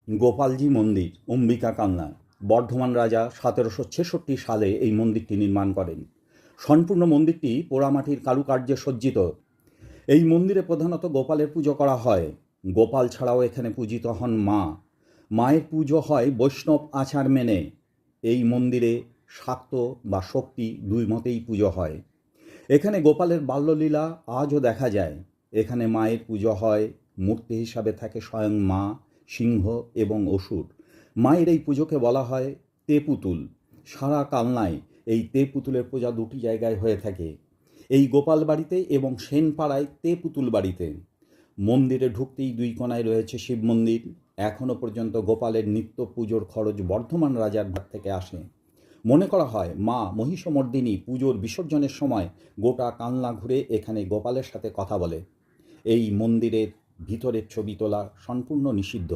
গোপালজি মন্দির, অম্বিকা কালনা। বর্ধমান রাজা 1766 সালে এই মন্দিরটি নির্মাণ করেন। সম্পূর্ণ মন্দিরটি পোড়ামাটির কারুকার্যে সজ্জিত। এই মন্দিরে প্রধানত গোপালের পুজো করা হয়। গোপাল ছাড়াও এখানে পূজিত হন মা। মায়ের পুজো হয় বৈষ্ণব আচার মেনে। এই মন্দিরে শাক্ত বা শক্তি দুই মতেই পুজো হয়। এখানে গোপালের বাল্যলীলা আজও দেখা যায়। এখানে মায়ের পুজো হয়, মূর্তি হিসাবে থাকে স্বয়ং মা, সিংহ এবং অসুর। মায়ের এই পুজোকে বলা হয় তেপুতুল। সারা কালনায় এই তেপুতুলের পূজা দুটি জায়গায় হয়ে থাকে, এই গোপাল বাড়িতে এবং সেনপাড়ায় তেপুতুল বাড়িতে। মন্দিরে ঢুকতেই দুই কোণায় রয়েছে শিব মন্দির। এখনও পর্যন্ত গোপালের নিত্য পুজোর খরচ বর্ধমান রাজার ভাগ থেকে আসে। মনে করা হয় মা মহিষমর্দিনী পুজোর বিসর্জনের সময় গোটা কালনা ঘুরে এখানে গোপালের সাথে কথা বলে। এই মন্দিরের ভিতরের ছবি তোলা সম্পূর্ণ নিষিদ্ধ।